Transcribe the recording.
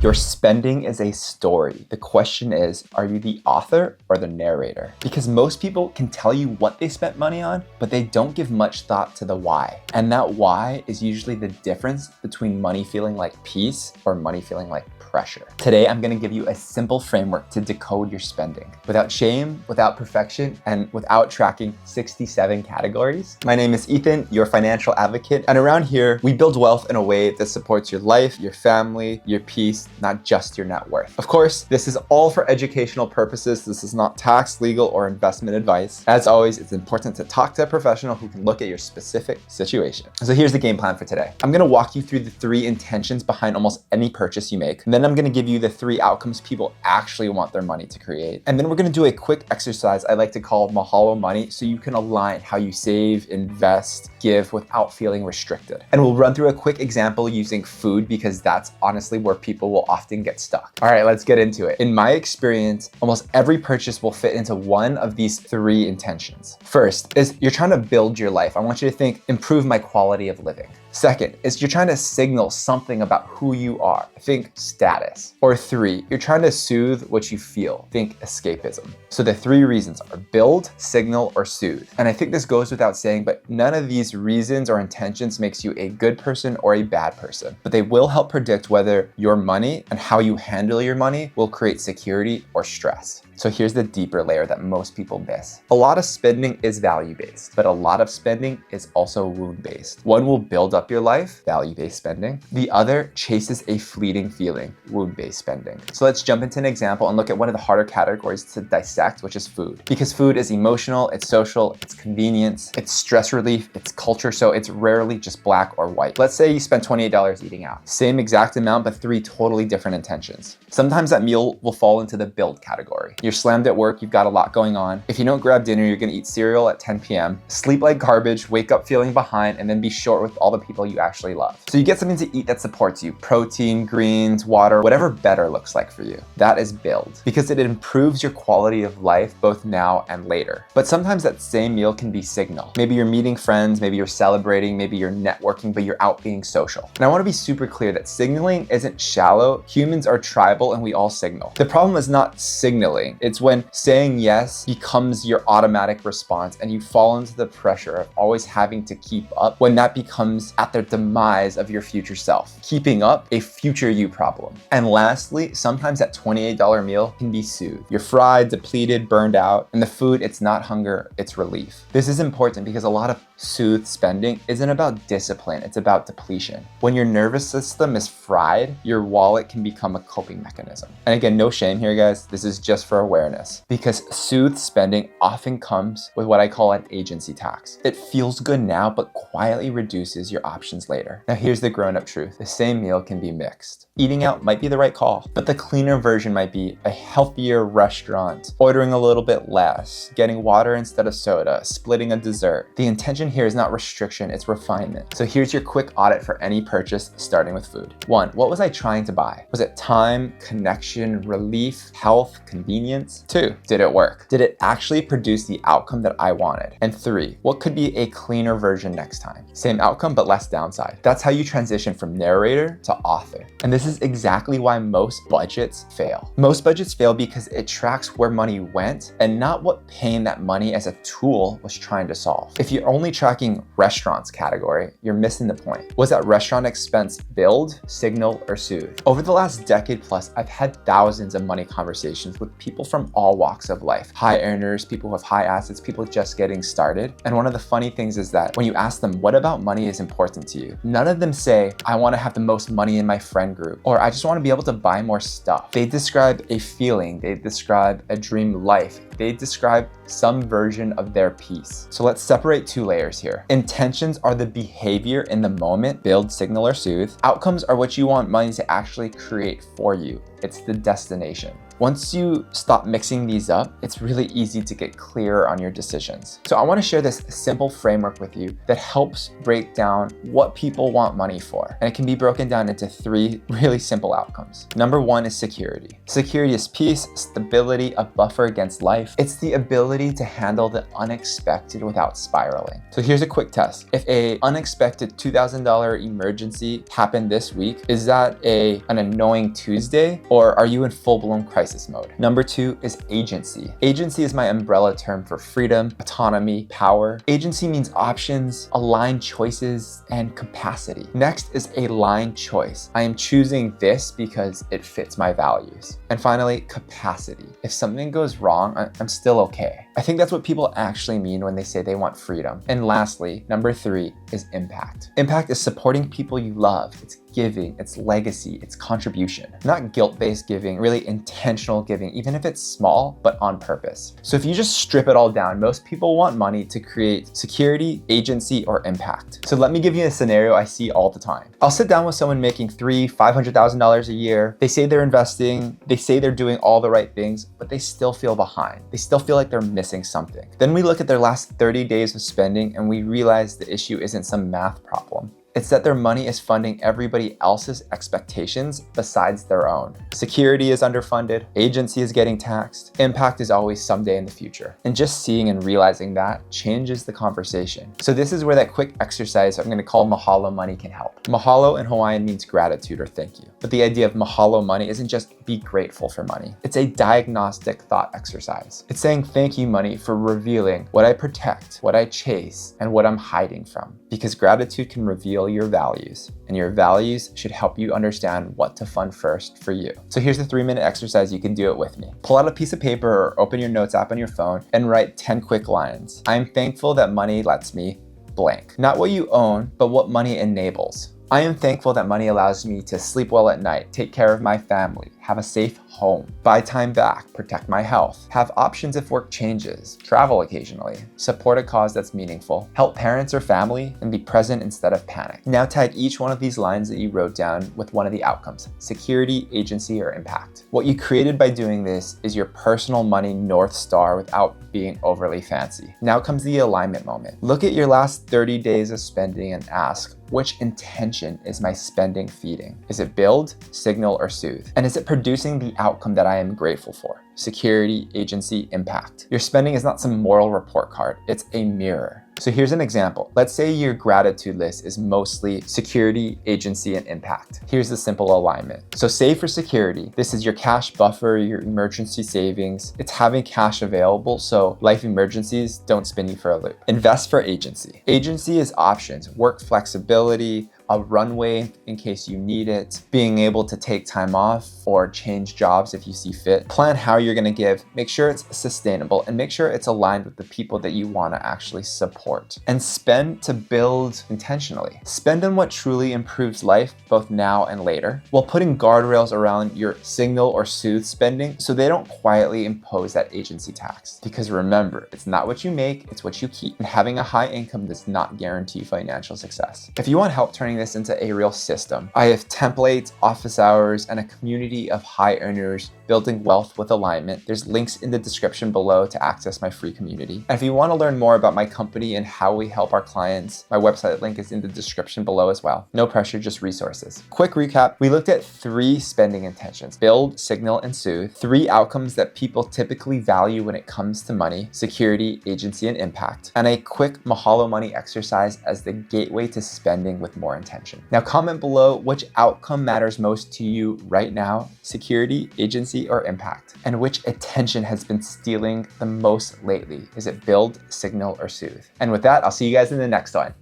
Your spending is a story. The question is, are you the author or the narrator? Because most people can tell you what they spent money on, but they don't give much thought to the why. And that why is usually the difference between money feeling like peace or money feeling like pressure. Today, I'm gonna give you a simple framework to decode your spending without shame, without perfection, and without tracking 67 categories. My name is Ethan, your financial advocate. And around here, we build wealth in a way that supports your life, your family, your peace, not just your net worth. Of course, this is all for educational purposes. This is not tax, legal, or investment advice. As always, it's important to talk to a professional who can look at your specific situation. So here's the game plan for today. I'm gonna walk you through the 3 intentions behind almost any purchase you make. And then I'm gonna give you the 3 outcomes people actually want their money to create. And then we're gonna do a quick exercise I like to call Mahalo money, so you can align how you save, invest, give without feeling restricted. And we'll run through a quick example using food because that's honestly where people will often get stuck. All right, let's get into it. In my experience, almost every purchase will fit into one of these 3 intentions. First is you're trying to build your life. I want you to think, improve my quality of living. Second is you're trying to signal something about who you are. Think status. Or 3, you're trying to soothe what you feel. Think escapism. So the 3 reasons are build, signal, or soothe. And I think this goes without saying, but none of these reasons or intentions makes you a good person or a bad person. But they will help predict whether your money and how you handle your money will create security or stress. So here's the deeper layer that most people miss. A lot of spending is value-based, but a lot of spending is also wound-based. One will build up your life, value-based spending. The other chases a fleeting feeling, wound-based spending. So let's jump into an example and look at one of the harder categories to dissect, which is food. Because food is emotional, it's social, it's convenience, it's stress relief, it's culture, so it's rarely just black or white. Let's say you spend $28 eating out. Same exact amount, but 3 totally different intentions. Sometimes that meal will fall into the build category. You're slammed at work, you've got a lot going on. If you don't grab dinner, you're gonna eat cereal at 10 p.m., sleep like garbage, wake up feeling behind, and then be short with all the people you actually love. So you get something to eat that supports you, protein, greens, water, whatever better looks like for you. That is build, because it improves your quality of life both now and later. But sometimes that same meal can be signal. Maybe you're meeting friends, maybe you're celebrating, maybe you're networking, but you're out being social. And I wanna be super clear that signaling isn't shallow. Humans are tribal and we all signal. The problem is not signaling. It's when saying yes becomes your automatic response and you fall into the pressure of always having to keep up, when that becomes at the demise of your future self. Keeping up, a future you problem. And lastly, sometimes that $28 meal can be soothed. You're fried, depleted, burned out, and the food, it's not hunger, it's relief. This is important because a lot of soothe spending isn't about discipline, it's about depletion. When your nervous system is fried, your wallet can become a coping mechanism. And again, no shame here, guys. This is just for awareness, because soothe spending often comes with what I call an agency tax. It feels good now, but quietly reduces your options later. Now here's the grown-up truth. The same meal can be mixed. Eating out might be the right call, but the cleaner version might be a healthier restaurant, ordering a little bit less, getting water instead of soda, splitting a dessert. The intention here is not restriction, it's refinement. So here's your quick audit for any purchase, starting with food. 1, what was I trying to buy? Was it time, connection, relief, health, convenience? 2, did it work? Did it actually produce the outcome that I wanted? And 3, what could be a cleaner version next time? Same outcome, but less downside. That's how you transition from narrator to author. And this is exactly why most budgets fail. Most budgets fail because it tracks where money went and not what pain that money as a tool was trying to solve. If you're only tracking restaurants category, you're missing the point. Was that restaurant expense build, signal, or soothe? Over the last decade plus, I've had thousands of money conversations with people from all walks of life. High earners, people with high assets, people just getting started. And one of the funny things is that when you ask them, what about money is important to you? None of them say, I want to have the most money in my friend group, or I just want to be able to buy more stuff. They describe a feeling, they describe a dream life, they describe some version of their peace. So let's separate 2 layers here. Intentions are the behavior in the moment, build, signal, or soothe. Outcomes are what you want money to actually create for you. It's the destination. Once you stop mixing these up, it's really easy to get clearer on your decisions. So I want to share this simple framework with you that helps break down what people want money for. And it can be broken down into 3 really simple outcomes. Number 1 is security. Security is peace, stability, a buffer against life. It's the ability to handle the unexpected without spiraling. So here's a quick test. If an unexpected $2,000 emergency happened this week, is that an annoying Tuesday, or are you in full-blown crisis mode? Number 2 is agency. Agency is my umbrella term for freedom, autonomy, power. Agency means options, aligned choices, and capacity. Next is aligned choice. I am choosing this because it fits my values. And finally, capacity. If something goes wrong, I'm still okay. I think that's what people actually mean when they say they want freedom. And lastly, number 3 is impact. Impact is supporting people you love. It's giving, it's legacy, it's contribution. Not guilt-based giving, really intentional giving, even if it's small, but on purpose. So if you just strip it all down, most people want money to create security, agency, or impact. So let me give you a scenario I see all the time. I'll sit down with someone making $300,000, $500,000 a year. They say they're investing, they say they're doing all the right things, but they still feel behind. They still feel like they're missing something. Then we look at their last 30 days of spending and we realize the issue isn't some math problem. It's that their money is funding everybody else's expectations besides their own. Security is underfunded, agency is getting taxed, impact is always someday in the future. And just seeing and realizing that changes the conversation. So this is where that quick exercise I'm going to call Mahalo money can help. Mahalo in Hawaiian means gratitude or thank you. But the idea of Mahalo money isn't just be grateful for money. It's a diagnostic thought exercise. It's saying thank you money for revealing what I protect, what I chase, and what I'm hiding from. Because gratitude can reveal your values, and your values should help you understand what to fund first for you. So here's the 3-minute exercise. You can do it with me. Pull out a piece of paper or open your notes app on your phone and write 10 quick lines. I'm thankful that money lets me blank. Not what you own, but what money enables. I am thankful that money allows me to sleep well at night, take care of my family, have a safe home, buy time back, protect my health, have options if work changes, travel occasionally, support a cause that's meaningful, help parents or family, and be present instead of panic. Now tag each one of these lines that you wrote down with one of the outcomes: security, agency, or impact. What you created by doing this is your personal money North Star without being overly fancy. Now comes the alignment moment. Look at your last 30 days of spending and ask, which intention is my spending feeding? Is it build, signal, or soothe? And is it producing the outcome that I am grateful for? Security, agency, impact. Your spending is not some moral report card, it's a mirror. So here's an example. Let's say your gratitude list is mostly security, agency, and impact. Here's the simple alignment. So save for security. This is your cash buffer, your emergency savings. It's having cash available so life emergencies don't spin you for a loop. Invest for agency. Agency is options, work flexibility, a runway in case you need it, being able to take time off or change jobs if you see fit. Plan how you're gonna give, make sure it's sustainable, and make sure it's aligned with the people that you wanna actually support. And spend to build intentionally. Spend on what truly improves life, both now and later, while putting guardrails around your signal or soothe spending so they don't quietly impose that agency tax. Because remember, it's not what you make, it's what you keep. And having a high income does not guarantee financial success. If you want help turning this into a real system, I have templates, office hours, and a community of high earners building wealth with alignment. There's links in the description below to access my free community. And if you want to learn more about my company and how we help our clients, my website link is in the description below as well. No pressure, just resources. Quick recap, we looked at 3 spending intentions: build, signal, and soothe. 3 outcomes that people typically value when it comes to money: security, agency, and impact. And a quick Mahalo money exercise as the gateway to spending with more intention. Now comment below which outcome matters most to you right now: security, agency, or impact, and which attention has been stealing the most lately. Is it build, signal, or soothe? And with that, I'll see you guys in the next one.